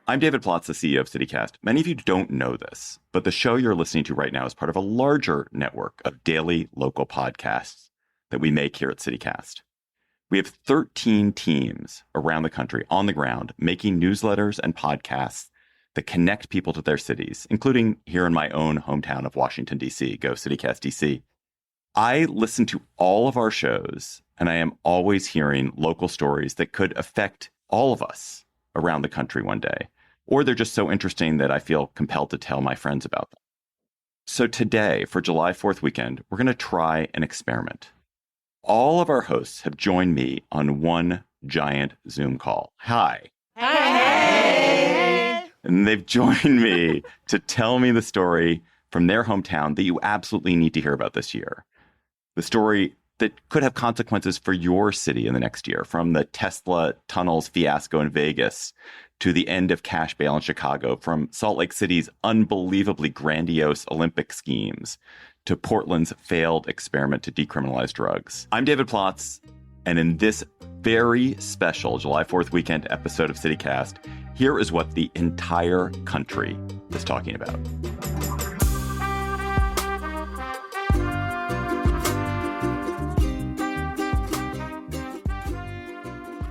I'm David Plotz, the CEO of CityCast. Many of you don't know this, but the show you're listening to right now is part of a larger network of daily local podcasts that we make here at CityCast. We have 13 teams around the country on the ground making newsletters and podcasts that connect people to their cities, including here in my own hometown of Washington, D.C. Go CityCast DC. I listen to all of our shows, and I am always hearing local stories that could affect all of us around the country one day, or they're just so interesting that I feel compelled to tell my friends about them. So today, for July 4th weekend, we're going to try an experiment. All of our hosts have joined me on one giant Zoom call. Hi. Hey. And they've joined me to tell me the story from their hometown that you absolutely need to hear about this year. The story that could have consequences for your city in the next year, from the Tesla tunnels fiasco in Vegas to the end of cash bail in Chicago, from Salt Lake City's unbelievably grandiose Olympic schemes to Portland's failed experiment to decriminalize drugs. I'm David Plotz, and in this very special July 4th weekend episode of CityCast, here is what the entire country is talking about.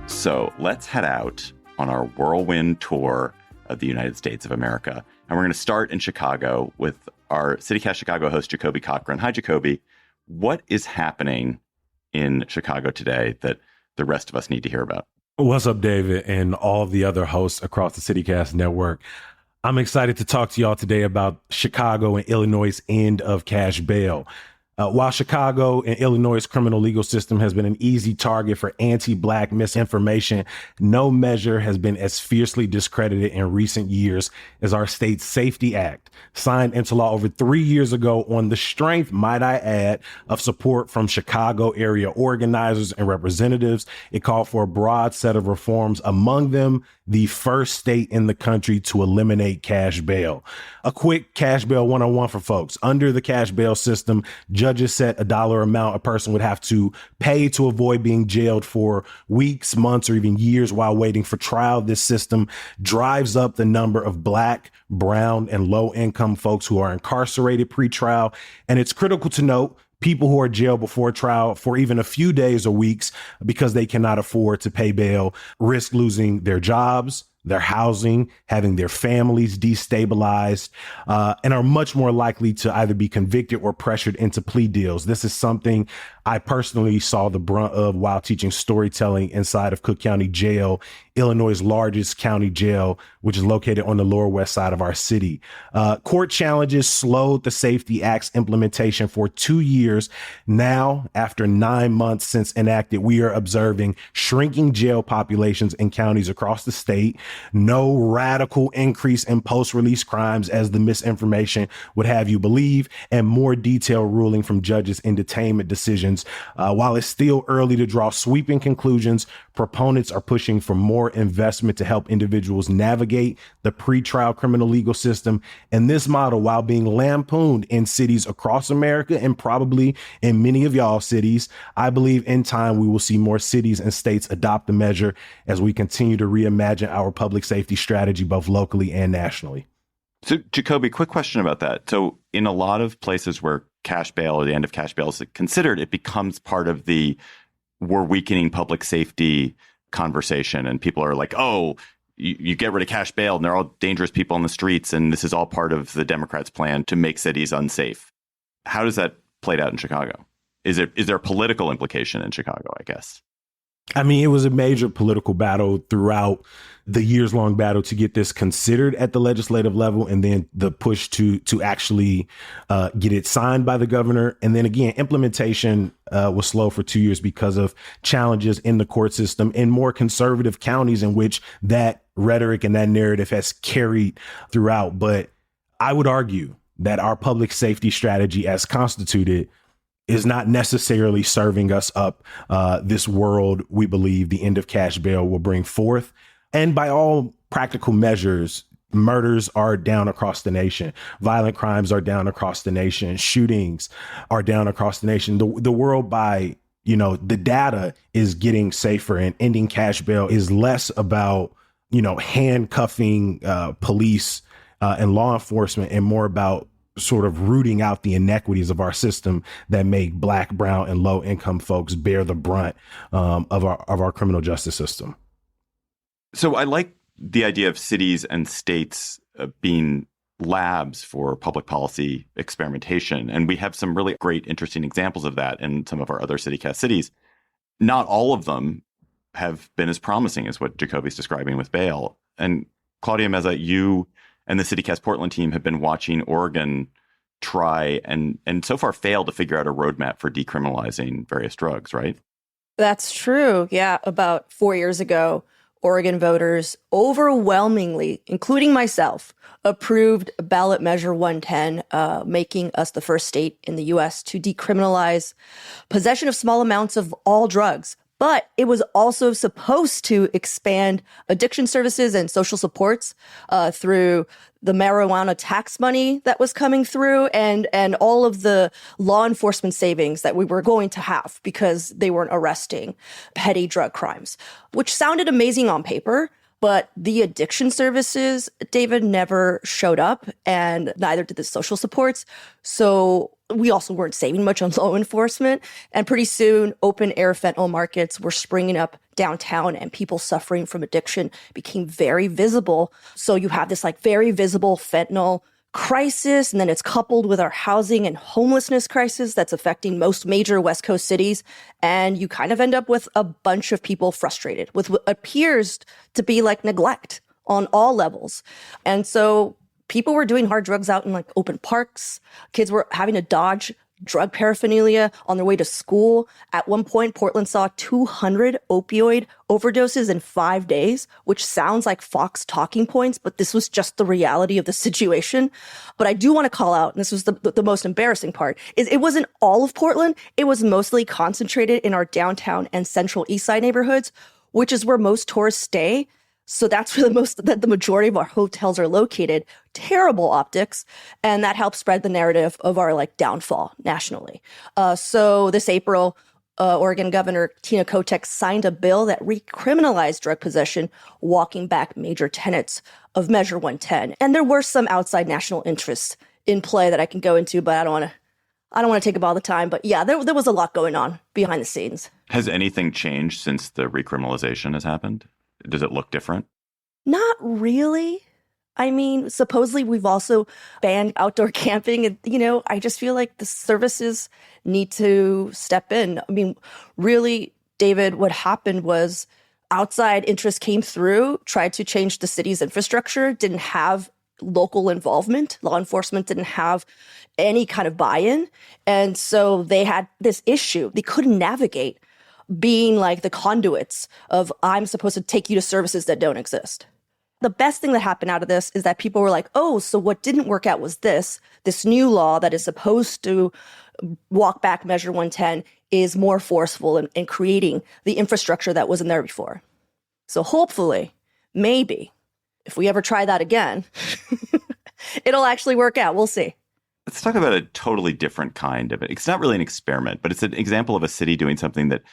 So let's head out on our whirlwind tour of the United States of America. And we're going to start in Chicago with our CityCast Chicago host, Jacoby Cochran. Hi, Jacoby. What is happening in Chicago today that the rest of us need to hear about? What's up, David, and all the other hosts across the CityCast network? I'm excited to talk to y'all today about Chicago and Illinois' end of cash bail. While Chicago and Illinois' criminal legal system has been an easy target for anti-Black misinformation, no measure has been as fiercely discredited in recent years as our state's SAFETY Act, signed into law over 3 years ago on the strength, might I add, of support from Chicago area organizers and representatives. It called for a broad set of reforms, among them the first state in the country to eliminate cash bail. A quick cash bail 101 for folks. Under the cash bail system, judges set a dollar amount a person would have to pay to avoid being jailed for weeks, months, or even years while waiting for trial. This system drives up the number of Black, brown, and low-income folks who are incarcerated pre-trial. And it's critical to note people who are jailed before trial for even a few days or weeks because they cannot afford to pay bail risk losing their jobs, their housing, having their families destabilized, and are much more likely to either be convicted or pressured into plea deals. This is something I personally saw the brunt of while teaching storytelling inside of Cook County Jail, Illinois' largest county jail, which is located on the Lower West Side of our city. Court challenges slowed the SAFETY Act's implementation for 2 years. Now, after 9 months since enacted, we are observing shrinking jail populations in counties across the state. No radical increase in post-release crimes, as the misinformation would have you believe, and more detailed ruling from judges in detainment decisions. While it's still early to draw sweeping conclusions, proponents are pushing for more investment to help individuals navigate the pretrial criminal legal system. And this model, while being lampooned in cities across America and probably in many of y'all cities, I believe in time we will see more cities and states adopt the measure as we continue to reimagine our public safety strategy, both locally and nationally. So, Jacoby, quick question about that. So in a lot of places where cash bail or the end of cash bail is considered, it becomes part of the we're weakening public safety conversation. And people are like, oh, you get rid of cash bail and they're all dangerous people on the streets. And this is all part of the Democrats' plan to make cities unsafe. How does that play out in Chicago? Is there a political implication in Chicago, I guess? I mean, it was a major political battle throughout the years-long battle to get this considered at the legislative level, and then the push to actually get it signed by the governor. And then again, implementation was slow for 2 years because of challenges in the court system in more conservative counties in which that rhetoric and that narrative has carried throughout. But I would argue that our public safety strategy as constituted is not necessarily serving us up this world we believe the end of cash bail will bring forth. And by all practical measures, murders are down across the nation. Violent crimes are down across the nation. Shootings are down across the nation. The world, by, the data, is getting safer, and ending cash bail is less about handcuffing police and law enforcement, and more about sort of rooting out the inequities of our system that make Black, brown, and low income folks bear the brunt of our criminal justice system. So I like the idea of cities and states being labs for public policy experimentation. And we have some really great, interesting examples of that in some of our other CityCast cities. Not all of them have been as promising as what Jacoby's describing with bail. And Claudia Meza, you and the CityCast Portland team have been watching Oregon try and so far fail to figure out a roadmap for decriminalizing various drugs, right? That's true. Yeah. About 4 years ago, Oregon voters overwhelmingly, including myself, approved ballot measure 110, making us the first state in the U.S. to decriminalize possession of small amounts of all drugs. But it was also supposed to expand addiction services and social supports through the marijuana tax money that was coming through and all of the law enforcement savings that we were going to have because they weren't arresting petty drug crimes, which sounded amazing on paper. But the addiction services, David, never showed up, and neither did the social supports. So we also weren't saving much on law enforcement. And pretty soon, open air fentanyl markets were springing up downtown, and people suffering from addiction became very visible. So you have this very visible fentanyl crisis, and then it's coupled with our housing and homelessness crisis that's affecting most major West Coast cities. And you kind of end up with a bunch of people frustrated with what appears to be neglect on all levels. And so people were doing hard drugs out in open parks. Kids were having to dodge drug paraphernalia on their way to school. At one point, Portland saw 200 opioid overdoses in 5 days, which sounds like Fox talking points, but this was just the reality of the situation. But I do want to call out, and this was the most embarrassing part, is it wasn't all of Portland. It was mostly concentrated in our downtown and central east side neighborhoods, which is where most tourists stay. So that's where the majority of our hotels are located. Terrible optics. And that helps spread the narrative of our downfall nationally. So this April, Oregon Governor Tina Kotek signed a bill that recriminalized drug possession, walking back major tenets of Measure 110. And there were some outside national interests in play that I can go into, but I don't want to take up all the time. But yeah, there was a lot going on behind the scenes. Has anything changed since the recriminalization has happened? Does it look different? Not really. I mean, supposedly we've also banned outdoor camping. And, I just feel like the services need to step in. I mean, really, David, what happened was outside interest came through, tried to change the city's infrastructure, didn't have local involvement. Law enforcement didn't have any kind of buy-in. And so they had this issue. They couldn't navigate being the conduits of, I'm supposed to take you to services that don't exist. The best thing that happened out of this is that people were like, oh, so what didn't work out was this new law that is supposed to walk back Measure 110 is more forceful in creating the infrastructure that wasn't there before. So hopefully, maybe, if we ever try that again, it'll actually work out. We'll see. Let's talk about a totally different kind of it. It's not really an experiment, but it's an example of a city doing something that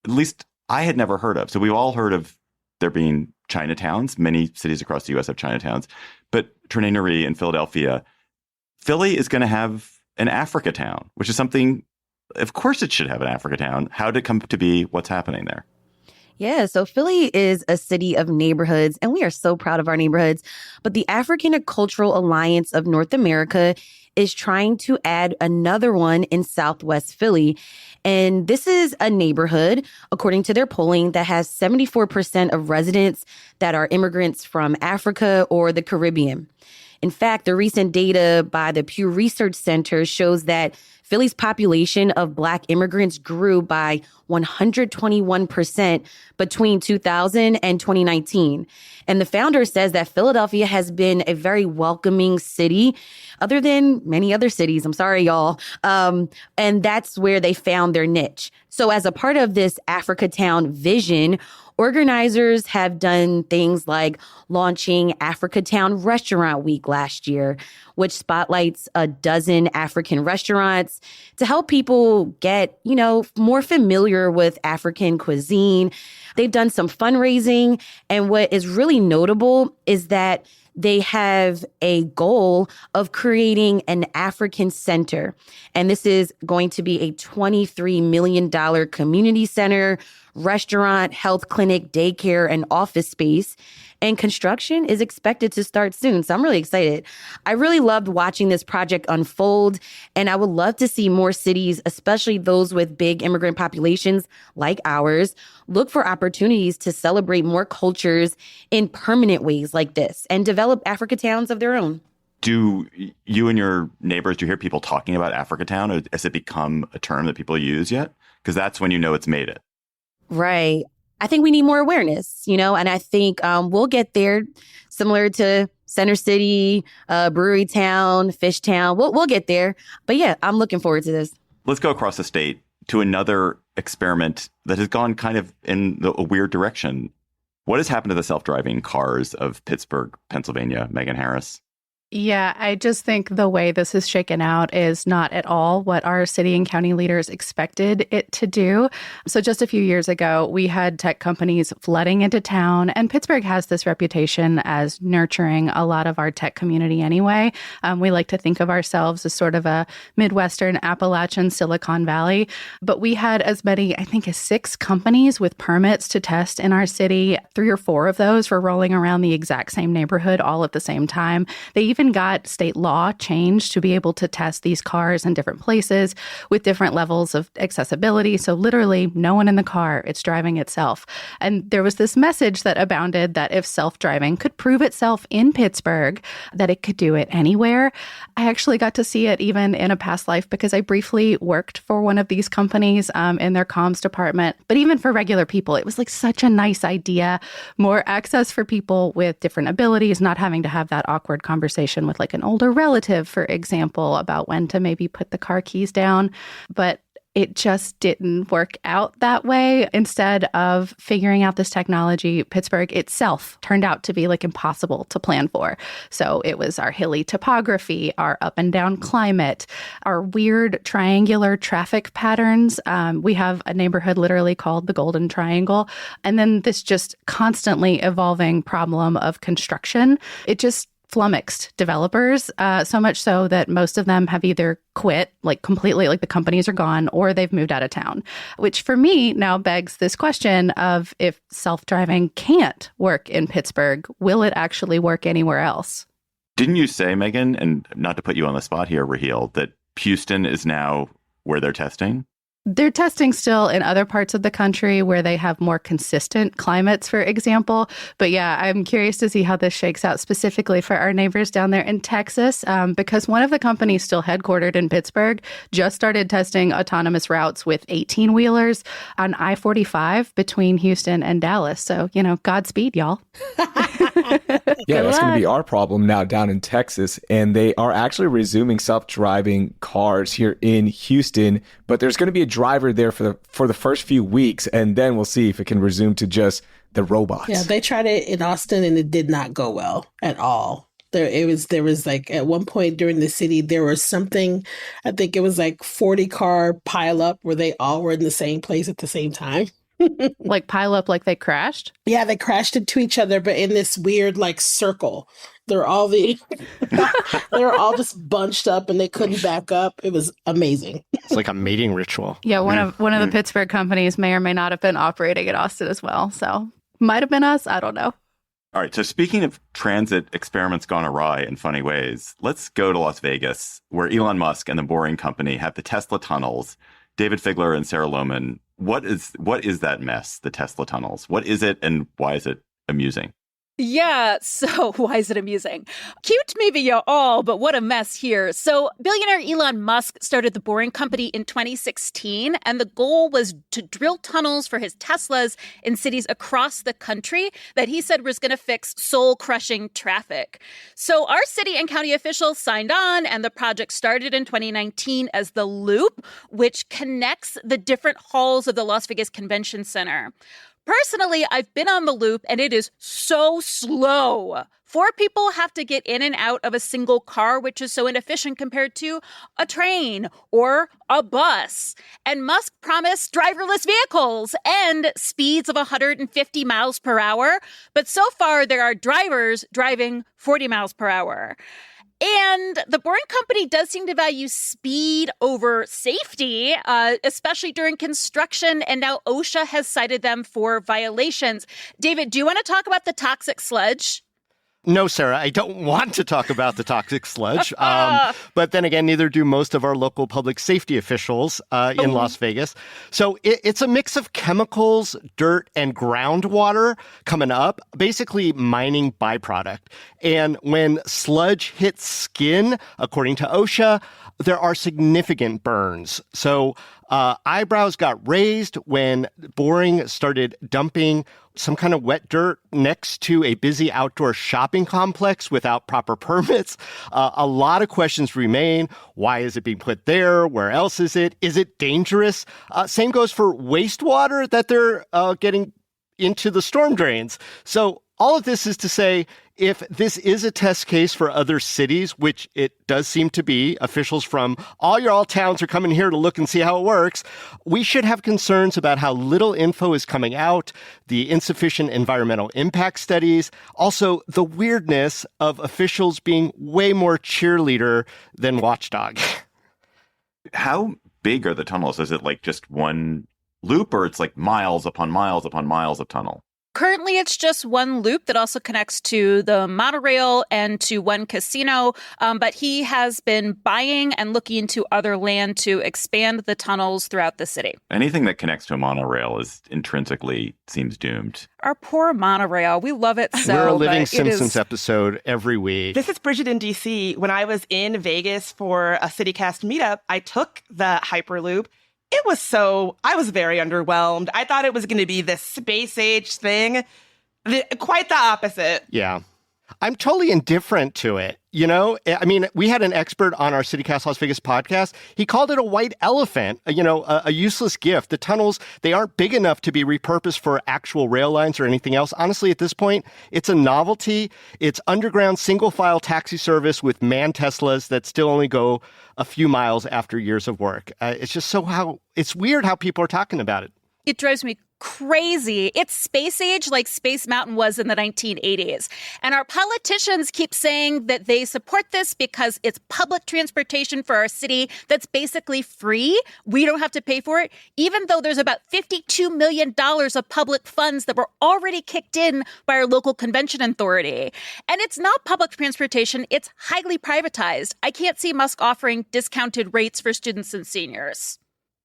at least I had never heard of. So we've all heard of there being Chinatowns. Many cities across the U.S. have Chinatowns. But Trenae Nuri in Philadelphia, Philly is going to have an Africa Town, which is something, of course it should have an Africa Town. How did it come to be? What's happening there? Yeah, so Philly is a city of neighborhoods, and we are so proud of our neighborhoods. But the African Cultural Alliance of North America is trying to add another one in Southwest Philly. And this is a neighborhood, according to their polling, that has 74% of residents that are immigrants from Africa or the Caribbean. In fact, the recent data by the Pew Research Center shows that Philly's population of Black immigrants grew by 121% between 2000 and 2019. And the founder says that Philadelphia has been a very welcoming city, other than many other cities. I'm sorry, y'all. And that's where they found their niche. So as a part of this Africa Town vision, organizers have done things like launching Africa Town Restaurant Week last year, which spotlights a dozen African restaurants to help people get, more familiar with African cuisine. They've done some fundraising. And what is really notable is that they have a goal of creating an African center. And this is going to be a $23 million community center, restaurant, health clinic, daycare, and office space. And construction is expected to start soon. So I'm really excited. I really loved watching this project unfold. And I would love to see more cities, especially those with big immigrant populations like ours, look for opportunities to celebrate more cultures in permanent ways like this and develop Africa towns of their own. Do you and your neighbors, do you hear people talking about Africa Town? Or has it become a term that people use yet? Because that's when you know it's made it. Right. I think we need more awareness, and I think we'll get there, similar to Center City, Brewery Town, Fish Town. We'll get there. But yeah, I'm looking forward to this. Let's go across the state to another experiment that has gone kind of in a weird direction. What has happened to the self-driving cars of Pittsburgh, Pennsylvania, Megan Harris? Yeah, I just think the way this is shaken out is not at all what our city and county leaders expected it to do. So just a few years ago, we had tech companies flooding into town, and Pittsburgh has this reputation as nurturing a lot of our tech community anyway. We like to think of ourselves as sort of a Midwestern Appalachian Silicon Valley, but we had as many, I think, as 6 companies with permits to test in our city. 3 or 4 of those were rolling around the exact same neighborhood all at the same time. They even got state law changed to be able to test these cars in different places with different levels of accessibility. So literally no one in the car, it's driving itself. And there was this message that abounded that if self-driving could prove itself in Pittsburgh, that it could do it anywhere. I actually got to see it even in a past life because I briefly worked for one of these companies in their comms department. But even for regular people, it was like such a nice idea. More access for people with different abilities, not having to have that awkward conversation with like an older relative, for example, about when to maybe put the car keys down. But it just didn't work out that way. Instead of figuring out this technology, Pittsburgh itself turned out to be like impossible to plan for. So it was our hilly topography, our up and down climate, our weird triangular traffic patterns. We have a neighborhood literally called the Golden Triangle. And then this just constantly evolving problem of construction. It just flummoxed developers, so much so that most of them have either quit, like completely, like the companies are gone, or they've moved out of town, which for me now begs this question of if self-driving can't work in Pittsburgh, will it actually work anywhere else? Didn't you say, Megan, and not to put you on the spot here, Raheel, that Houston is now where they're testing? They're testing still in other parts of the country where they have more consistent climates, for example. But yeah, I'm curious to see how this shakes out specifically for our neighbors down there in Texas, because one of the companies still headquartered in Pittsburgh just started testing autonomous routes with 18-wheelers on I-45 between Houston and Dallas. So, Godspeed, y'all. Yeah, that's going to be our problem now down in Texas. And they are actually resuming self-driving cars here in Houston, but there's going to be a driver there for the first few weeks, and then we'll see if it can resume to just the robots. Yeah, they tried it in Austin and it did not go well at all. There was like at one point during the city, there was something, I think it was like 40 car pile up where they all were in the same place at the same time. Like pile up like they crashed? Yeah, they crashed into each other, but in this weird like circle. They were all just bunched up and they couldn't back up. It was amazing. It's like a mating ritual. Yeah, one of the Pittsburgh companies may or may not have been operating in Austin as well. So might have been us. I don't know. All right. So speaking of transit experiments gone awry in funny ways, let's go to Las Vegas, where Elon Musk and the Boring Company have the Tesla tunnels. David Figler and Sarah Lohman. What is that mess, the Tesla tunnels? What is it and why is it amusing? Yeah, so why is it amusing? Cute maybe y'all, but what a mess here. So billionaire Elon Musk started the Boring Company in 2016, and the goal was to drill tunnels for his Teslas in cities across the country that he said was going to fix soul-crushing traffic. So our city and county officials signed on, and the project started in 2019 as the Loop, which connects the different halls of the Las Vegas Convention Center. Personally, I've been on the loop and it is so slow. 4 people have to get in and out of a single car, which is so inefficient compared to a train or a bus. And Musk promised driverless vehicles and speeds of 150 miles per hour. But so far, there are drivers driving 40 miles per hour. And the Boring Company does seem to value speed over safety, especially during construction. And now OSHA has cited them for violations. David, do you want to talk about the toxic sludge? No, Sarah, I don't want to talk about the toxic sludge. But then again, neither do most of our local public safety officials in Las Vegas. So it's a mix of chemicals, dirt, and groundwater coming up, basically mining byproduct. And when sludge hits skin, according to OSHA, there are significant burns. So eyebrows got raised when Boring started dumping some kind of wet dirt next to a busy outdoor shopping complex without proper permits. A lot of questions remain. Why is it being put there? Where else is it? Is it dangerous? Same goes for wastewater that they're getting into the storm drains. So all of this is to say, if this is a test case for other cities, which it does seem to be, officials from all towns are coming here to look and see how it works, we should have concerns about how little info is coming out, the insufficient environmental impact studies, also the weirdness of officials being way more cheerleader than watchdog. How big are the tunnels? Is it like just one loop, or it's like miles upon miles upon miles of tunnel? Currently, it's just one loop that also connects to the monorail and to one casino. But he has been buying and looking into other land to expand the tunnels throughout the city. Anything that connects to a monorail is intrinsically seems doomed. Our poor monorail. We love it so. We're a Living Simpsons episode every week. This is Bridget in DC. When I was in Vegas for a CityCast meetup, I took the Hyperloop. I was very underwhelmed. I thought it was going to be this space age thing. Quite the opposite. Yeah. I'm totally indifferent to it. You know, I mean, we had an expert on our CityCast Las Vegas podcast. He called it a white elephant, a useless gift. The tunnels, they aren't big enough to be repurposed for actual rail lines or anything else. Honestly, at this point, it's a novelty. It's underground single-file taxi service with manned Teslas that still only go a few miles after years of work. It's just it's weird how people are talking about it. It drives me crazy. It's space age like Space Mountain was in the 1980s. And our politicians keep saying that they support this because it's public transportation for our city that's basically free. We don't have to pay for it, even though there's about $52 million of public funds that were already kicked in by our local convention authority. And it's not public transportation. It's highly privatized. I can't see Musk offering discounted rates for students and seniors.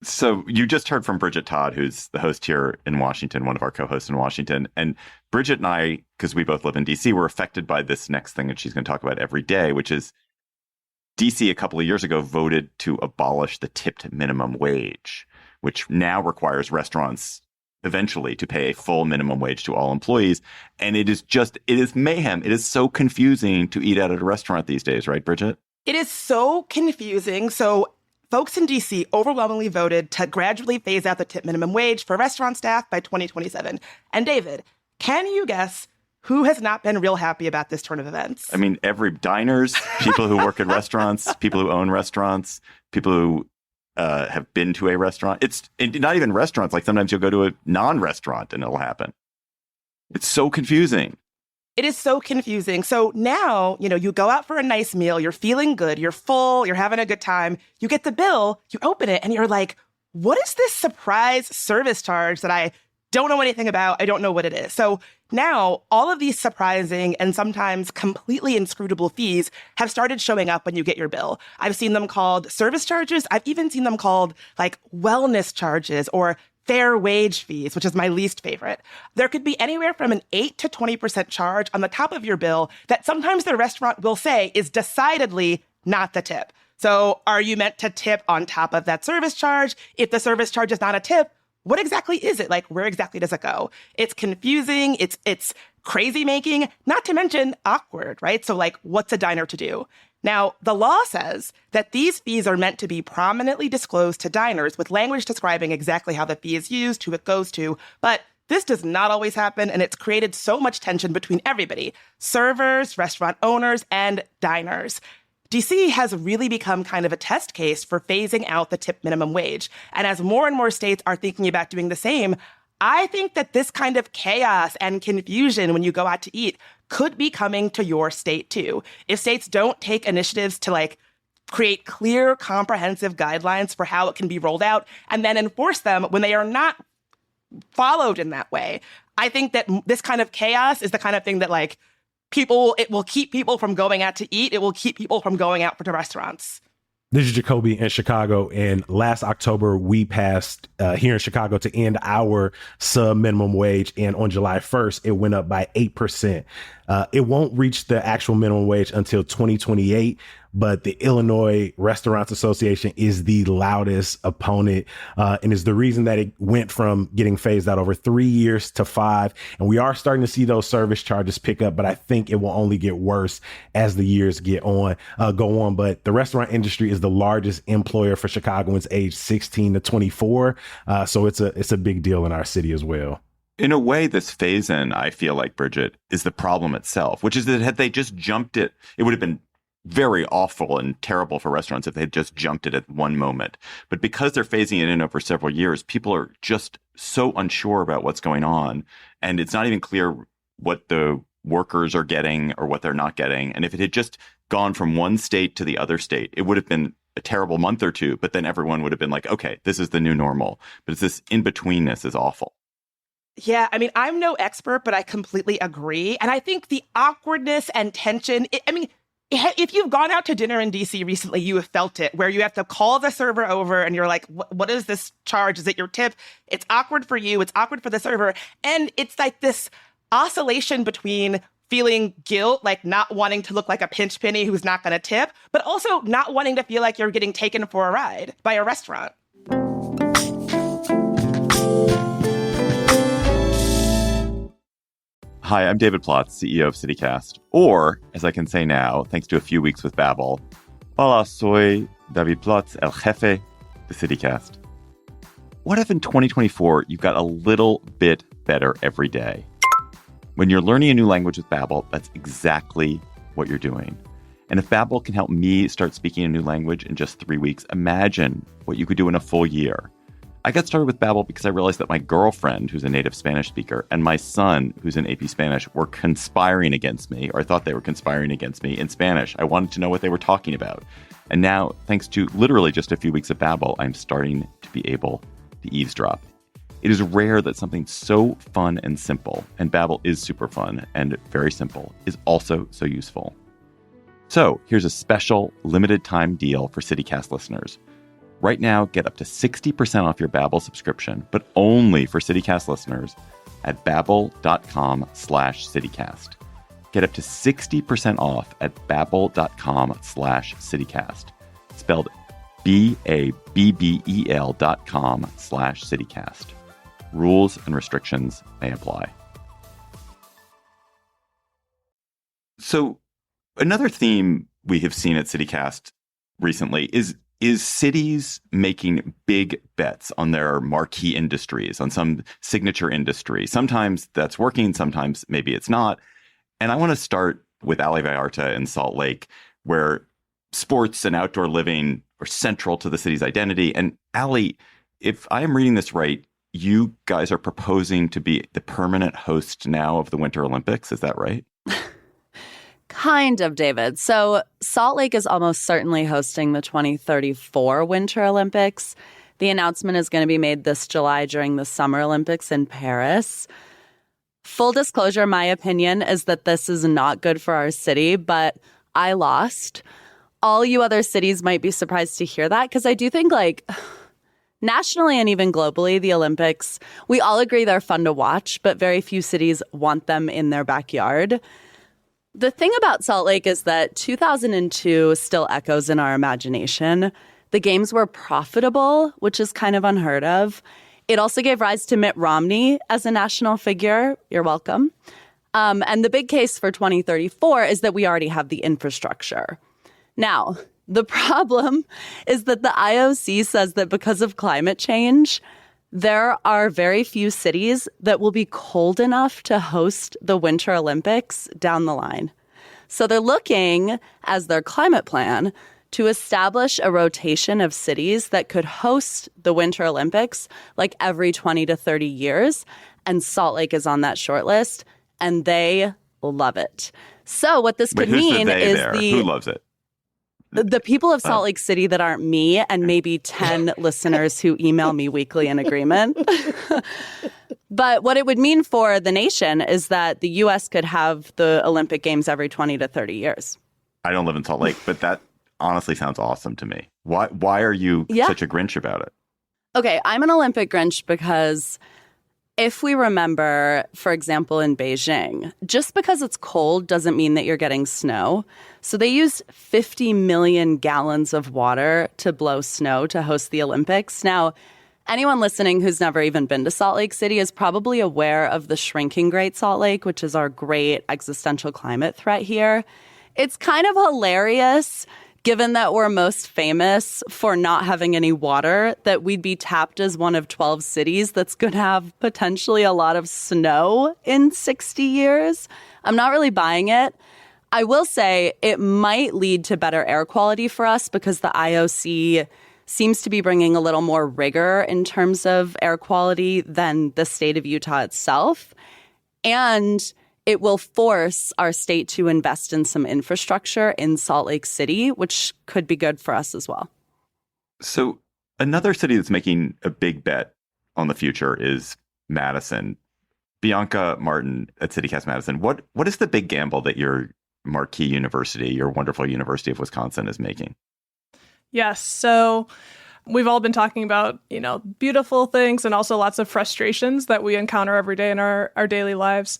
So you just heard from Bridget Todd, who's the host here in Washington, one of our co-hosts in Washington. And Bridget and I, because we both live in D.C., were affected by this next thing that she's going to talk about every day, which is D.C. a couple of years ago voted to abolish the tipped minimum wage, which now requires restaurants eventually to pay a full minimum wage to all employees. And it is mayhem. It is so confusing to eat out at a restaurant these days, right, Bridget? It is so confusing. So folks in D.C. overwhelmingly voted to gradually phase out the tip minimum wage for restaurant staff by 2027. And David, can you guess who has not been real happy about this turn of events? I mean, every diners, people who work at restaurants, people who own restaurants, people who have been to a restaurant. It's not even restaurants. Like sometimes you'll go to a non-restaurant and it'll happen. It's so confusing. It is so confusing. So now, you go out for a nice meal, you're feeling good, you're full, you're having a good time. You get the bill, you open it, and you're like, what is this surprise service charge that I don't know anything about? I don't know what it is. So now all of these surprising and sometimes completely inscrutable fees have started showing up when you get your bill. I've seen them called service charges. I've even seen them called like wellness charges or fair wage fees, which is my least favorite. There could be anywhere from an 8 to 20% charge on the top of your bill that sometimes the restaurant will say is decidedly not the tip. So are you meant to tip on top of that service charge? If the service charge is not a tip, what exactly is it? Like, where exactly does it go? It's confusing. It's crazy making, not to mention awkward, right? So like, what's a diner to do? Now, the law says that these fees are meant to be prominently disclosed to diners with language describing exactly how the fee is used, who it goes to. But This does not always happen, and it's created so much tension between everybody, servers, restaurant owners, and diners. DC has really become kind of a test case for phasing out the tip minimum wage. And as more and more states are thinking about doing the same, I think that this kind of chaos and confusion when you go out to eat could be coming to your state too. If states don't take initiatives to create clear, comprehensive guidelines for how it can be rolled out and then enforce them when they are not followed in that way, I think that this kind of chaos is the kind of thing that it will keep people from going out to eat. It will keep people from going out to restaurants. This is Jacoby in Chicago, and last October we passed here in Chicago to end our sub minimum wage, and on July 1st it went up by 8%. It won't reach the actual minimum wage until 2028, but the Illinois Restaurants Association is the loudest opponent and is the reason that it went from getting phased out over 3 years to 5. And we are starting to see those service charges pick up, but I think it will only get worse as the years go on. But the restaurant industry is the largest employer for Chicagoans aged 16 to 24. So it's a big deal in our city as well. In a way, this phase-in, I feel like, Bridget, is the problem itself, which is that had they just jumped it, it would have been very awful and terrible for restaurants if they had just jumped it at one moment. But because they're phasing it in over several years, people are just so unsure about what's going on. And it's not even clear what the workers are getting or what they're not getting. And if it had just gone from one state to the other state, it would have been a terrible month or two. But then everyone would have been like, okay, this is the new normal. But it's this in-betweenness is awful. Yeah, I mean, I'm no expert, but I completely agree. And I think the awkwardness and tension, if you've gone out to dinner in DC recently, you have felt it, where you have to call the server over and you're like, what is this charge? Is it your tip? It's awkward for you. It's awkward for the server. And it's like this oscillation between feeling guilt, like not wanting to look like a pinch penny who's not going to tip, but also not wanting to feel like you're getting taken for a ride by a restaurant. Hi, I'm David Plotz, CEO of CityCast. Or, as I can say now, thanks to a few weeks with Babbel, hola, soy David Plotz, el jefe de CityCast. What if in 2024 you've got a little bit better every day? When you're learning a new language with Babbel, that's exactly what you're doing. And if Babbel can help me start speaking a new language in just 3 weeks, imagine what you could do in a full year. I got started with Babbel because I realized that my girlfriend, who's a native Spanish speaker, and my son, who's in AP Spanish, were conspiring against me, or I thought they were conspiring against me in Spanish. I wanted to know what they were talking about. And now, thanks to literally just a few weeks of Babbel, I'm starting to be able to eavesdrop. It is rare that something so fun and simple, and Babbel is super fun and very simple, is also so useful. So here's a special limited time deal for CityCast listeners. Right now, get up to 60% off your Babbel subscription, but only for CityCast listeners at babbel.com/CityCast. Get up to 60% off at babbel.com/CityCast. Spelled BABBEL.com/CityCast. Rules and restrictions may apply. So another theme we have seen at CityCast recently is cities making big bets on their marquee industries, on some signature industry. Sometimes that's working, sometimes maybe it's not. And I want to start with Ali Vallarta in Salt Lake, where sports and outdoor living are central to the city's identity. And Ali, if I am reading this right, you guys are proposing to be the permanent host now of the Winter Olympics. Is that right? Kind of, David. So Salt Lake is almost certainly hosting the 2034 Winter Olympics. The announcement is going to be made this July during the Summer Olympics in Paris. Full disclosure, my opinion is that this is not good for our city, but I lost. All you other cities might be surprised to hear that, because I do think, nationally and even globally, the Olympics, we all agree they're fun to watch, but very few cities want them in their backyard. The thing about Salt Lake is that 2002 still echoes in our imagination. The games were profitable, which is kind of unheard of. It also gave rise to Mitt Romney as a national figure. You're welcome. And the big case for 2034 is that we already have the infrastructure. Now, the problem is that the IOC says that because of climate change, there are very few cities that will be cold enough to host the Winter Olympics down the line. So they're looking, as their climate plan, to establish a rotation of cities that could host the Winter Olympics like every 20 to 30 years. And Salt Lake is on that short list, and they love it. So what this could mean is who loves it? The people of Salt Lake City that aren't me and maybe 10 listeners who email me weekly in agreement. But what it would mean for the nation is that the U.S. could have the Olympic Games every 20 to 30 years. I don't live in Salt Lake, but that honestly sounds awesome to me. Why are you such a Grinch about it? Okay, I'm an Olympic Grinch because if we remember, for example, in Beijing, just because it's cold doesn't mean that you're getting snow. So they used 50 million gallons of water to blow snow to host the Olympics. Now, anyone listening who's never even been to Salt Lake City is probably aware of the shrinking Great Salt Lake, which is our great existential climate threat here. It's kind of hilarious, given that we're most famous for not having any water, that we'd be tapped as one of 12 cities that's going to have potentially a lot of snow in 60 years. I'm not really buying it. I will say it might lead to better air quality for us because the IOC seems to be bringing a little more rigor in terms of air quality than the state of Utah itself. And it will force our state to invest in some infrastructure in Salt Lake City, which could be good for us as well. So another city that's making a big bet on the future is Madison. Bianca Martin at CityCast Madison, what is the big gamble that your marquee university, your wonderful University of Wisconsin, is making? Yes. So we've all been talking about, beautiful things and also lots of frustrations that we encounter every day in our daily lives.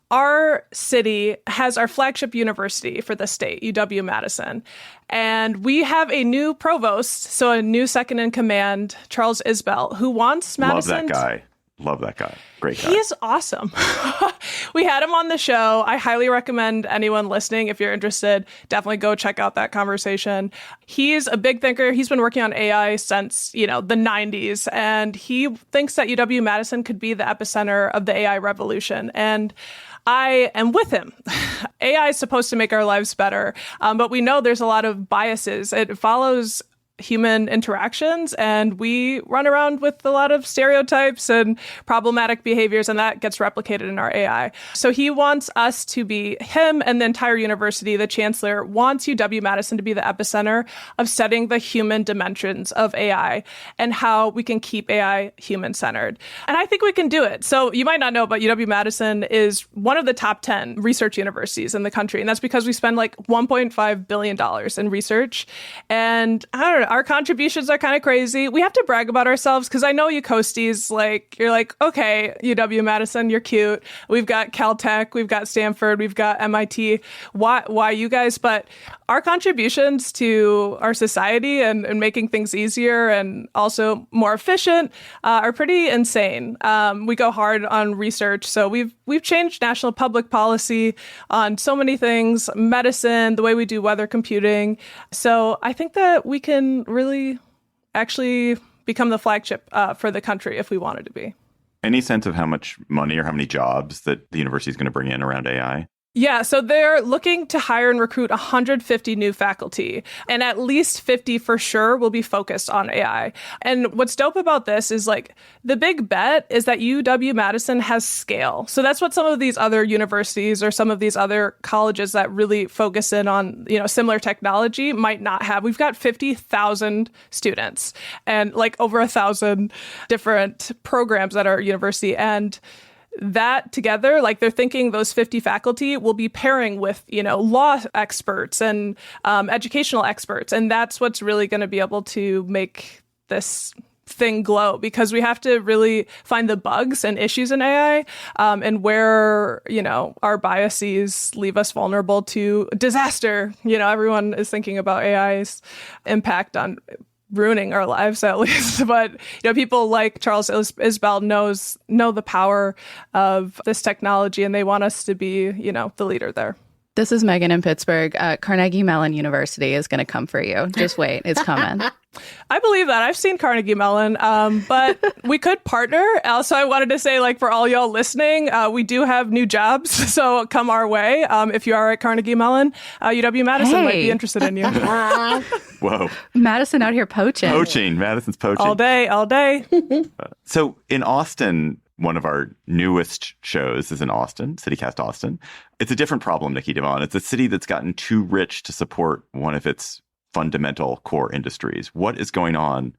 Our city has our flagship university for the state, UW-Madison, and we have a new provost, so a new second in command, Charles Isbell, who wants Madison. Love that guy. Great guy. He is awesome. We had him on the show. I highly recommend anyone listening, if you're interested, definitely go check out that conversation. He's a big thinker. He's been working on AI since, the 90s, and he thinks that UW-Madison could be the epicenter of the AI revolution. And I am with him. AI is supposed to make our lives better, but we know there's a lot of biases. It follows human interactions, and we run around with a lot of stereotypes and problematic behaviors, and that gets replicated in our AI. So he wants us to be, him and the entire university, the chancellor, wants UW-Madison to be the epicenter of studying the human dimensions of AI and how we can keep AI human-centered. And I think we can do it. So you might not know, but UW-Madison is one of the top 10 research universities in the country, and that's because we spend like $1.5 billion in research. And I don't know, our contributions are kind of crazy. We have to brag about ourselves because I know you coasties, you're like, okay, UW-Madison, you're cute. We've got Caltech, we've got Stanford, we've got MIT. Why you guys? But our contributions to our society and making things easier and also more efficient are pretty insane. We go hard on research. So we've changed national public policy on so many things, medicine, the way we do weather computing. So I think that we can really actually become the flagship for the country if we wanted to be. Any sense of how much money or how many jobs that the university is going to bring in around AI? Yeah, so they're looking to hire and recruit 150 new faculty, and at least 50 for sure will be focused on AI. And what's dope about this is the big bet is that UW-Madison has scale. So that's what some of these other universities or some of these other colleges that really focus in on, similar technology might not have. We've got 50,000 students and over 1,000 different programs at our university. And that together, they're thinking those 50 faculty will be pairing with, law experts and educational experts. And that's what's really going to be able to make this thing glow, because we have to really find the bugs and issues in AI and where, our biases leave us vulnerable to disaster. Everyone is thinking about AI's impact on ruining our lives, at least. But people like Charles Isbell know the power of this technology, and they want us to be the leader there. This is Megan in Pittsburgh. Carnegie Mellon University is going to come for you. Just wait. It's coming. I believe that. I've seen Carnegie Mellon, but we could partner. Also, I wanted to say, like, for all y'all listening, we do have new jobs, so come our way. If you are at Carnegie Mellon, UW-Madison might be interested in you. Whoa. Madison out here poaching. Madison's poaching. All day. So in Austin, one of our newest shows is in Austin, CityCast Austin. It's a different problem, Nikki Devon. It's a city that's gotten too rich to support one of its fundamental core industries. What is going on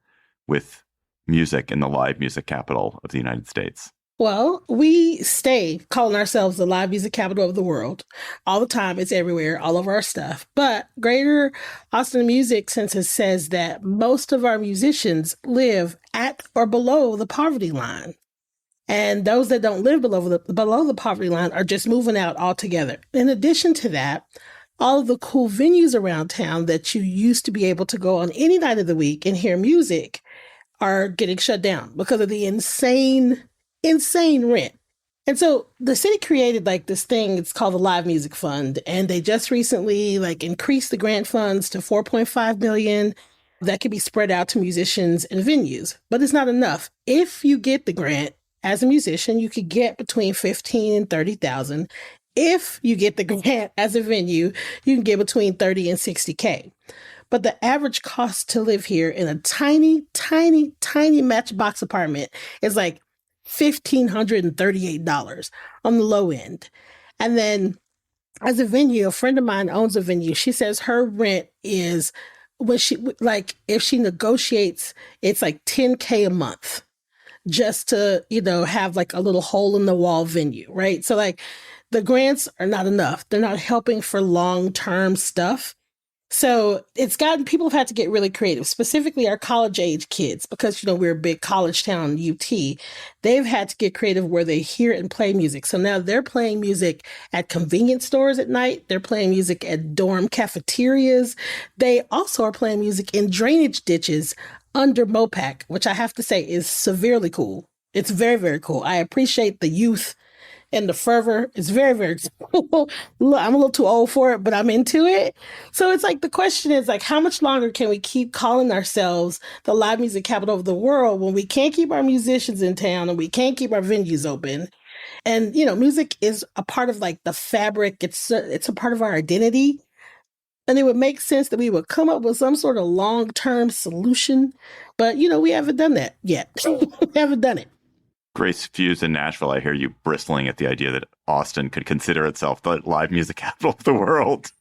with music in the live music capital of the United States? Well, we stay calling ourselves the live music capital of the world. All the time, it's everywhere, all over our stuff. But Greater Austin Music Census says that most of our musicians live at or below the poverty line. And those that don't live below the poverty line are just moving out altogether. In addition to that, all of the cool venues around town that you used to be able to go on any night of the week and hear music are getting shut down because of the insane rent. And so the city created like this thing, it's called the Live Music Fund. And they just recently like increased the grant funds to $4.5 million that could be spread out to musicians and venues. But it's not enough. If you get the grant as a musician, you could get between $15,000 and $30,000. If you get the grant as a venue, you can get between $30,000 and $60,000. But the average cost to live here in a tiny, tiny, tiny matchbox apartment is like $1,538 on the low end. And then as a venue, a friend of mine owns a venue. She says her rent is, when she, like, if she negotiates, it's like $10,000 a month just to, have like a little hole in the wall venue, right? So like, the grants are not enough. They're not helping for long-term stuff. So it's gotten, people have had to get really creative, specifically our college age kids, because, we're a big college town, UT. They've had to get creative where they hear and play music. So now they're playing music at convenience stores at night. They're playing music at dorm cafeterias. They also are playing music in drainage ditches under MOPAC, which I have to say is severely cool. It's very, very cool. I appreciate the youth and the fervor. It's very, very cool. I'm a little too old for it, but I'm into it. So it's like, the question is like, how much longer can we keep calling ourselves the live music capital of the world when we can't keep our musicians in town and we can't keep our venues open? And, music is a part of like the fabric. It's a part of our identity. And it would make sense that we would come up with some sort of long-term solution. But, we haven't done that yet. We haven't done it. Grace Fuse in Nashville, I hear you bristling at the idea that Austin could consider itself the live music capital of the world.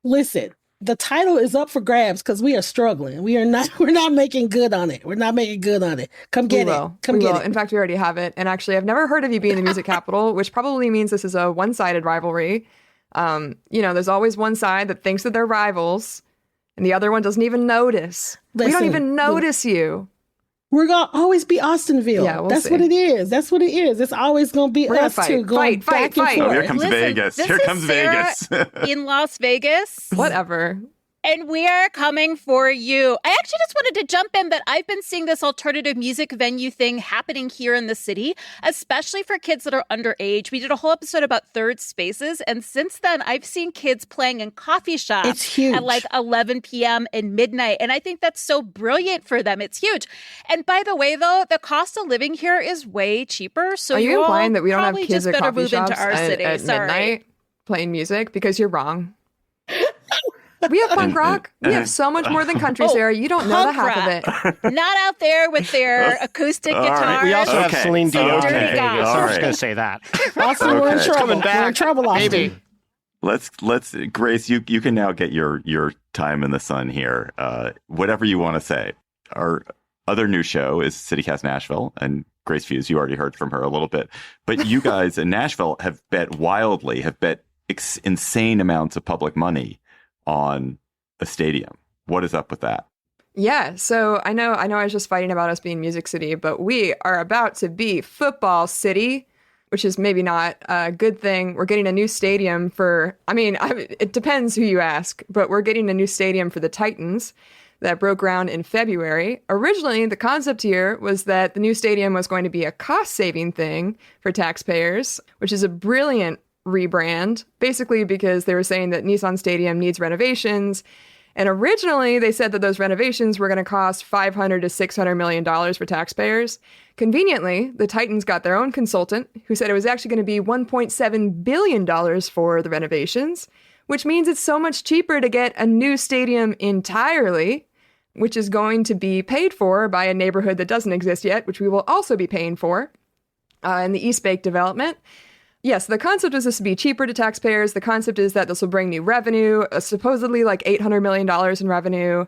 Listen, the title is up for grabs because we are struggling. We're not making good on it. We're not making good on it. Come get it. Come get it. In fact, we already have it. And actually, I've never heard of you being the music capital, which probably means this is a one-sided rivalry. There's always one side that thinks that they're rivals, and the other one doesn't even notice. We don't even notice you. We're going to always be Austinville. Yeah, That's see. what it is. That's what it is. It's always going to be us two going back and forth. Oh, here comes Listen, Vegas. this Here is comes Sarah Vegas. in Las Vegas. Whatever. And we are coming for you. I actually just wanted to jump in that I've been seeing this alternative music venue thing happening here in the city, especially for kids that are underage. We did a whole episode about third spaces. And since then, I've seen kids playing in coffee shops It's huge. at like 11 p.m. and midnight. And I think that's so brilliant for them. It's huge. And by the way, though, the cost of living here is way cheaper. So Are you implying that we don't have probably kids just at better coffee move into shops our city. at Sorry. midnight playing music? Because you're wrong. We have punk rock. We have so much more than country, Sarah. You don't know the half of it. Not out there with their acoustic guitars. We also have Celine Dion. Dirty in guys. Vegas. All I was right. going to say that. Austin, we're in trouble. Coming back. We're in trouble, Austin. Baby. Let's Grace, you can now get your time in the sun here. Whatever you want to say. Our other new show is CityCast Nashville, and Grace Fuse, you already heard from her a little bit. But you guys in Nashville have bet insane amounts of public money on a stadium. What is up with that? Yeah, so I know I was just fighting about us being Music City, but we are about to be Football City, which is maybe not a good thing. We're getting a new stadium it depends who you ask, but we're getting a new stadium for the Titans that broke ground in February. Originally, the concept here was that the new stadium was going to be a cost-saving thing for taxpayers, which is a brilliant rebrand, basically because they were saying that Nissan Stadium needs renovations. And originally, they said that those renovations were going to cost $500 to $600 million for taxpayers. Conveniently, the Titans got their own consultant who said it was actually going to be $1.7 billion for the renovations, which means it's so much cheaper to get a new stadium entirely, which is going to be paid for by a neighborhood that doesn't exist yet, which we will also be paying for in the East Bake development. Yes, the concept is this to be cheaper to taxpayers. The concept is that this will bring new revenue, supposedly like $800 million in revenue.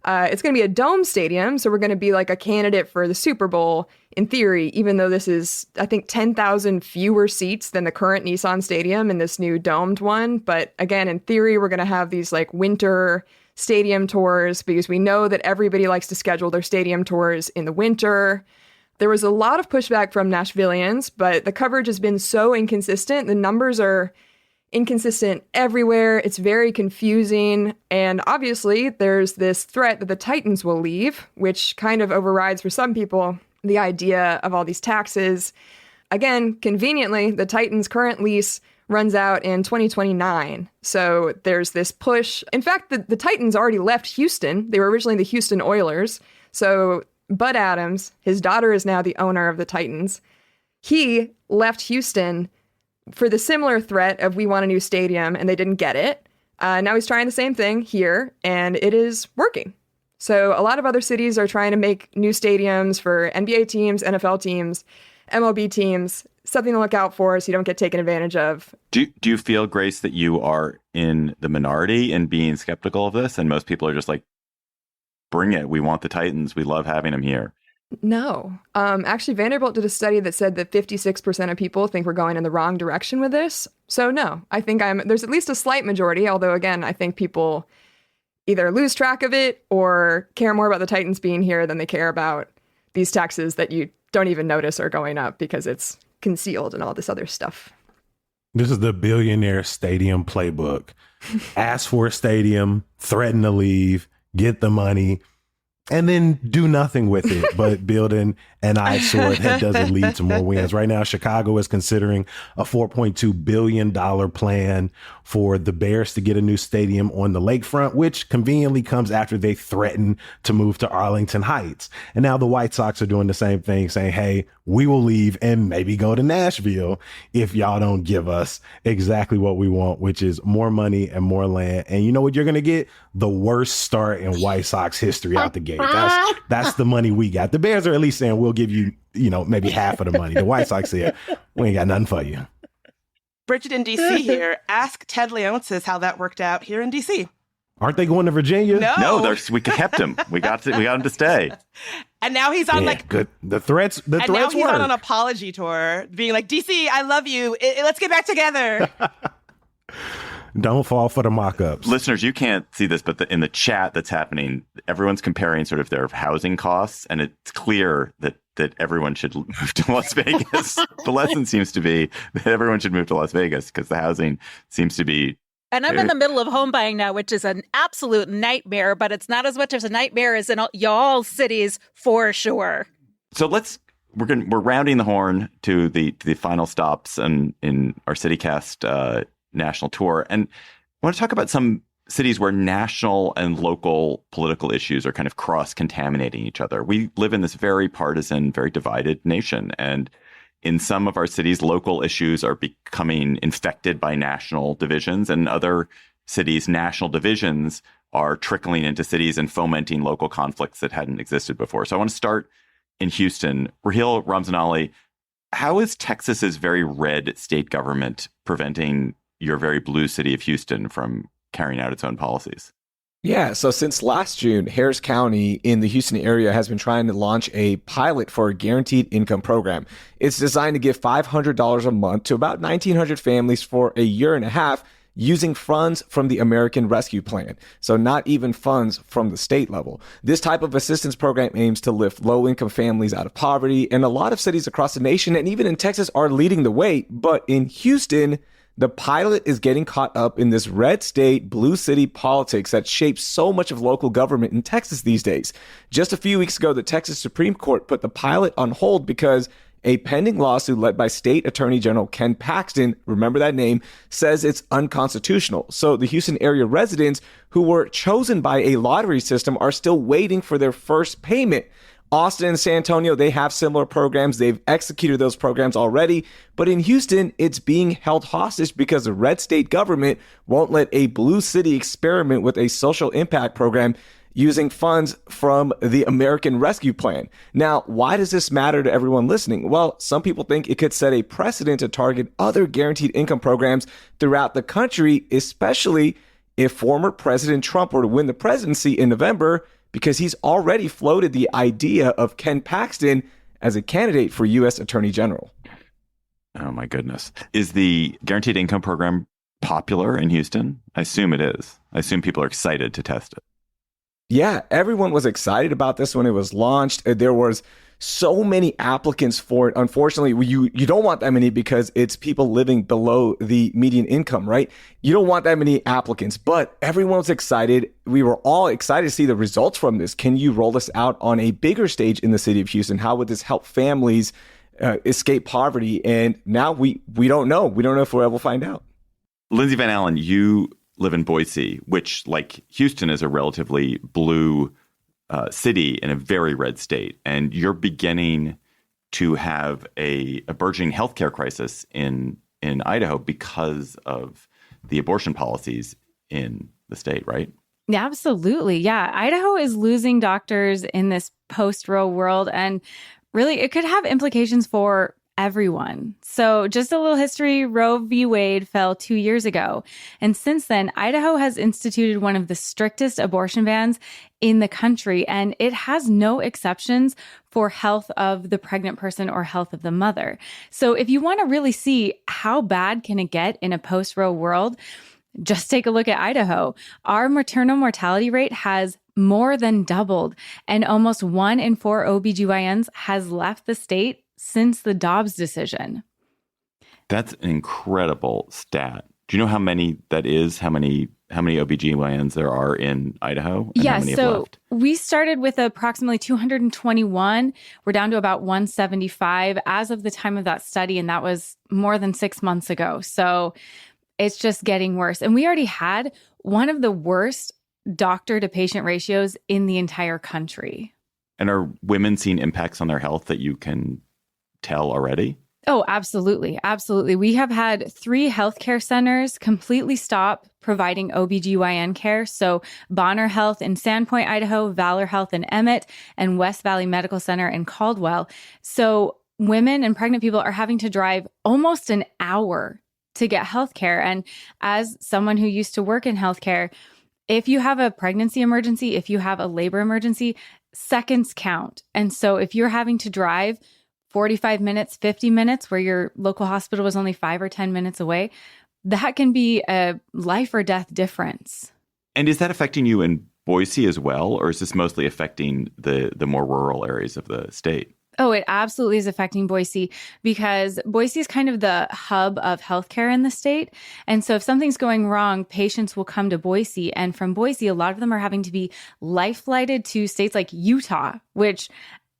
It's going to be a dome stadium, so we're going to be like a candidate for the Super Bowl in theory, even though this is, I think, 10,000 fewer seats than the current Nissan Stadium in this new domed one. But again, in theory, we're going to have these like winter stadium tours because we know that everybody likes to schedule their stadium tours in the winter. There was a lot of pushback from Nashvillians, but the coverage has been so inconsistent. The numbers are inconsistent everywhere. It's very confusing. And obviously, there's this threat that the Titans will leave, which kind of overrides for some people the idea of all these taxes. Again, conveniently, the Titans' current lease runs out in 2029. So there's this push. In fact, the Titans already left Houston. They were originally the Houston Oilers. So Bud Adams, his daughter is now the owner of the Titans. He left Houston for the similar threat of we want a new stadium, and they didn't get it. Now he's trying the same thing here, and it is working. So a lot of other cities are trying to make new stadiums for NBA teams, NFL teams, MLB teams, something to look out for so you don't get taken advantage of. Do you feel, Grace, that you are in the minority in being skeptical of this, and most people are just like, bring it. We want the Titans. We love having them here. No. Actually, Vanderbilt did a study that said that 56% of people think we're going in the wrong direction with this. So no, I think there's at least a slight majority, although again, I think people either lose track of it or care more about the Titans being here than they care about these taxes that you don't even notice are going up because it's concealed and all this other stuff. This is the billionaire stadium playbook. Ask for a stadium, threaten to leave, get the money, and then do nothing with it but building an eyesore that doesn't lead to more wins. Right now, Chicago is considering a $4.2 billion plan for the Bears to get a new stadium on the lakefront, which conveniently comes after they threaten to move to Arlington Heights. And now the White Sox are doing the same thing, saying, hey, we will leave and maybe go to Nashville if y'all don't give us exactly what we want, which is more money and more land. And you know what you're going to get? The worst start in White Sox history out the gate. That's the money we got. The Bears are at least saying we'll give you, maybe half of the money. The White Sox said, we ain't got nothing for you. Bridget in D.C. here. Ask Ted Leonsis how that worked out here in D.C. Aren't they going to Virginia? No, we kept him. We got him to stay. And now he's on good. The threats. And now he's work. on an apology tour, being like, DC, I love you. Let's get back together. Don't fall for the mock-ups. Listeners, you can't see this, but in the chat that's happening, everyone's comparing sort of their housing costs, and it's clear that everyone should move to Las Vegas. The lesson seems to be that everyone should move to Las Vegas because the housing seems to be. And I'm in the middle of home buying now, which is an absolute nightmare, but it's not as much as a nightmare as in y'all cities for sure. So we're rounding the horn to the final stops in our CityCast national tour, and I want to talk about some cities where national and local political issues are kind of cross-contaminating each other. We live in this very partisan, very divided nation, and in some of our cities, local issues are becoming infected by national divisions, and other cities, national divisions are trickling into cities and fomenting local conflicts that hadn't existed before. So I want to start in Houston. Raheel Ramzanali, how is Texas's very red state government preventing your very blue city of Houston from carrying out its own policies? Yeah, so since last June, Harris County in the Houston area has been trying to launch a pilot for a guaranteed income program. It's designed to give $500 a month to about 1,900 families for a year and a half using funds from the American Rescue Plan. So not even funds from the state level. This type of assistance program aims to lift low-income families out of poverty, and a lot of cities across the nation and even in Texas are leading the way. But in Houston, the pilot is getting caught up in this red state, blue city politics that shapes so much of local government in Texas these days. Just a few weeks ago, the Texas Supreme Court put the pilot on hold because A pending lawsuit led by State Attorney General Ken Paxton, remember that name, says it's unconstitutional. So the Houston area residents who were chosen by a lottery system are still waiting for their first payment. Austin and San Antonio, they have similar programs. They've executed those programs already. But in Houston, it's being held hostage because the red state government won't let a blue city experiment with a social impact program using funds from the American Rescue Plan. Now, why does this matter to everyone listening? Well, some people think it could set a precedent to target other guaranteed income programs throughout the country, especially if former President Trump were to win the presidency in November, because he's already floated the idea of Ken Paxton as a candidate for U.S. Attorney General. Oh, my goodness. Is the guaranteed income program popular in Houston? I assume it is. I assume people are excited to test it. Yeah, everyone was excited about this when it was launched. There was so many applicants for it. Unfortunately, you don't want that many because it's people living below the median income, right? You don't want that many applicants, but everyone was excited. We were all excited to see the results from this. Can you roll this out on a bigger stage in the city of Houston? How would this help families escape poverty? And now we don't know. We don't know if we'll ever find out. Lindsay Van Allen, you live in Boise, which, like Houston, is a relatively blue city in a very red state. And you're beginning to have a burgeoning healthcare crisis in Idaho because of the abortion policies in the state, right? Yeah, absolutely. Yeah. Idaho is losing doctors in this post-Roe world. And really, it could have implications for everyone. So just a little history, Roe v. Wade fell 2 years ago. And since then, Idaho has instituted one of the strictest abortion bans in the country, and it has no exceptions for health of the pregnant person or health of the mother. So if you want to really see how bad can it get in a post-Roe world, just take a look at Idaho. Our maternal mortality rate has more than doubled, and almost 1 in 4 OBGYNs has left the state since the Dobbs decision. That's an incredible stat. Do you know how many that is? How many OBGYNs there are in Idaho? And how many have left? We started with approximately 221. We're down to about 175 as of the time of that study, and that was more than 6 months ago. So it's just getting worse. And we already had one of the worst doctor to patient ratios in the entire country. And are women seeing impacts on their health that you can tell already? Oh, absolutely. Absolutely. We have had 3 healthcare centers completely stop providing OBGYN care. So Bonner Health in Sandpoint, Idaho, Valor Health in Emmett, and West Valley Medical Center in Caldwell. So women and pregnant people are having to drive almost an hour to get healthcare. And as someone who used to work in healthcare, if you have a pregnancy emergency, if you have a labor emergency, seconds count. And so if you're having to drive 45 minutes, 50 minutes, where your local hospital was only 5 or 10 minutes away, that can be a life or death difference. And is that affecting you in Boise as well? Or is this mostly affecting the more rural areas of the state? Oh, it absolutely is affecting Boise because Boise is kind of the hub of healthcare in the state. And so if something's going wrong, patients will come to Boise. And from Boise, a lot of them are having to be life flighted to states like Utah, which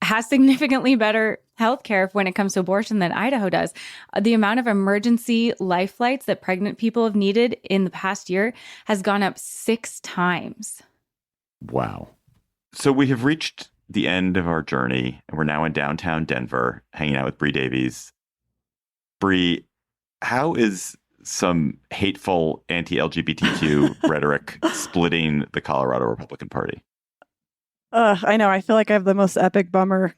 has significantly better healthcare when it comes to abortion than Idaho does. The amount of emergency life flights that pregnant people have needed in the past year has gone up 6 times. Wow. So we have reached the end of our journey, and we're now in downtown Denver, hanging out with Bree Davies. Bree, how is some hateful anti-LGBTQ rhetoric splitting the Colorado Republican Party? I know. I feel like I have the most epic bummer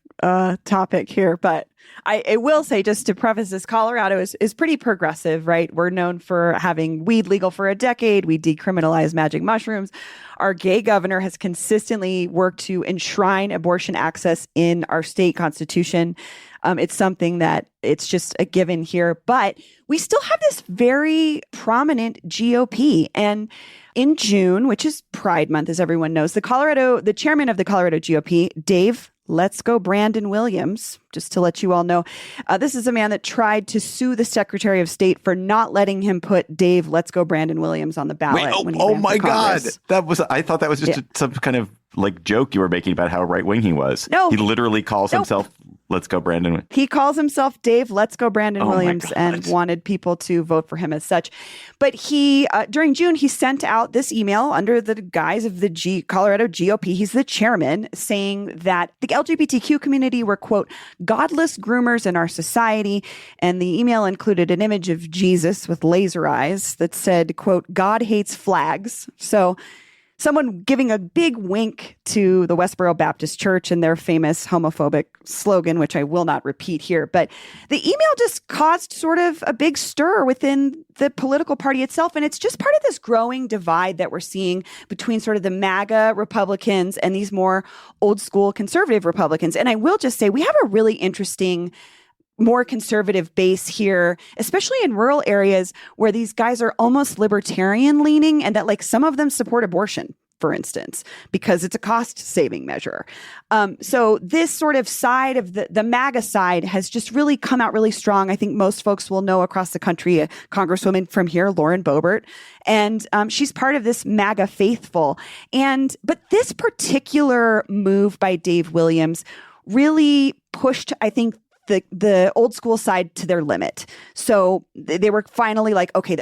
topic here, but I will say, just to preface this, Colorado is pretty progressive, right? We're known for having weed legal for a decade. We decriminalized magic mushrooms. Our gay governor has consistently worked to enshrine abortion access in our state constitution. It's something that it's just a given here, but we still have this very prominent GOP. And in June, which is Pride Month, as everyone knows, the chairman of the Colorado GOP, Dave Let's Go Brandon Williams, just to let you all know, this is a man that tried to sue the Secretary of State for not letting him put Dave Let's Go Brandon Williams on the ballot. Oh my God. I thought that was just some kind of like joke you were making about how right wing he was. No. He literally calls himself Let's Go Brandon. He calls himself Dave Let's Go Brandon Williams and wanted people to vote for him as such. But he, during June, he sent out this email under the guise of the Colorado GOP. He's the chairman, saying that the LGBTQ community were, quote, godless groomers in our society. And the email included an image of Jesus with laser eyes that said, quote, God hates flags. So someone giving a big wink to the Westboro Baptist Church and their famous homophobic slogan, which I will not repeat here. But the email just caused sort of a big stir within the political party itself. And it's just part of this growing divide that we're seeing between sort of the MAGA Republicans and these more old school conservative Republicans. And I will just say we have a really interesting more conservative base here, especially in rural areas where these guys are almost libertarian leaning and that like some of them support abortion, for instance, because it's a cost saving measure. So this sort of side of the MAGA side has just really come out really strong. I think most folks will know across the country, a congresswoman from here, Lauren Boebert, and she's part of this MAGA faithful. But this particular move by Dave Williams really pushed, I think, the old school side to their limit. So they were finally like, okay,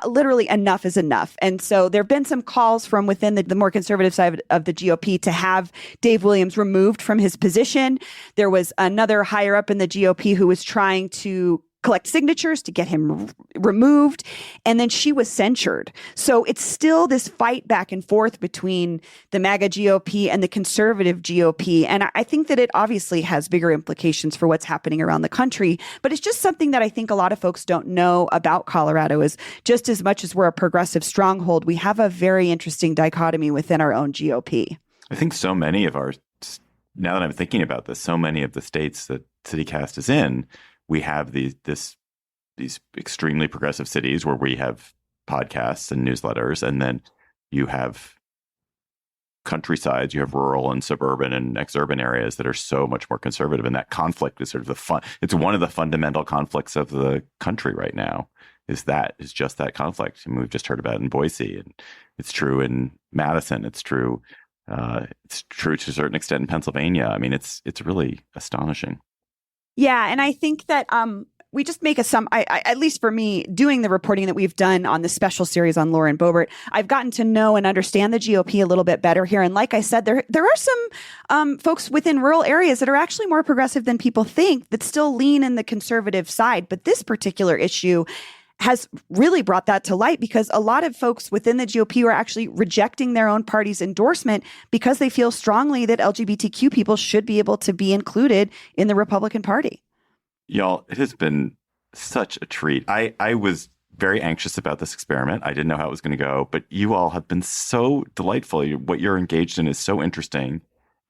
literally enough is enough. And so there have been some calls from within the more conservative side of the GOP to have Dave Williams removed from his position. There was another higher up in the GOP who was trying to collect signatures to get him removed. And then she was censured. So it's still this fight back and forth between the MAGA GOP and the conservative GOP. And I think that it obviously has bigger implications for what's happening around the country. But it's just something that I think a lot of folks don't know about Colorado is just as much as we're a progressive stronghold, we have a very interesting dichotomy within our own GOP. I think so many of now that I'm thinking about this, so many of the states that CityCast is in, we have these extremely progressive cities where we have podcasts and newsletters, and then you have countrysides, you have rural and suburban and exurban areas that are so much more conservative. And that conflict is sort of it's one of the fundamental conflicts of the country right now. Is just that conflict. I mean, we've just heard about it in Boise, and it's true in Madison. It's true to a certain extent in Pennsylvania. I mean, it's really astonishing. Yeah, and I think that we just make at least for me, doing the reporting that we've done on the special series on Lauren Boebert, I've gotten to know and understand the GOP a little bit better here. And like I said, there are some folks within rural areas that are actually more progressive than people think that still lean in the conservative side. But this particular issue has really brought that to light because a lot of folks within the GOP are actually rejecting their own party's endorsement because they feel strongly that LGBTQ people should be able to be included in the Republican Party. Y'all, it has been such a treat. I was very anxious about this experiment. I didn't know how it was going to go, but you all have been so delightful. What you're engaged in is so interesting.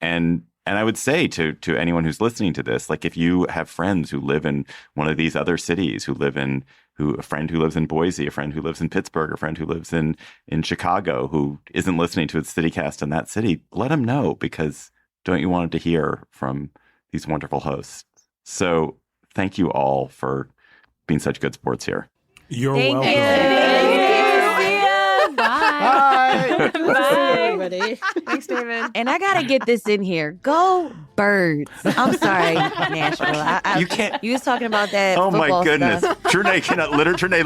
And I would say to anyone who's listening to this, like if you have friends who live in one of these other cities, a friend who lives in Boise, a friend who lives in Pittsburgh, a friend who lives in Chicago, who isn't listening to its CityCast in that city, let them know, because don't you want to hear from these wonderful hosts? So thank you all for being such good sports here. You're welcome. Bye. Bye, everybody. Thanks, David. And I got to get this in here. Go Birds. I'm sorry, Nashville. You can't. You was talking about that. Oh my goodness. Stuff. Trenae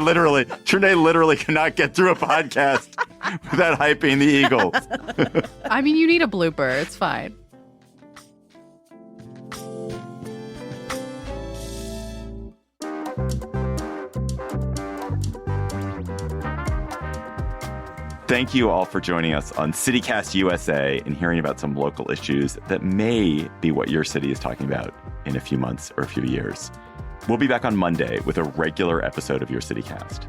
literally cannot get through a podcast without hyping the Eagles. I mean, you need a blooper. It's fine. Thank you all for joining us on CityCast USA and hearing about some local issues that may be what your city is talking about in a few months or a few years. We'll be back on Monday with a regular episode of Your CityCast.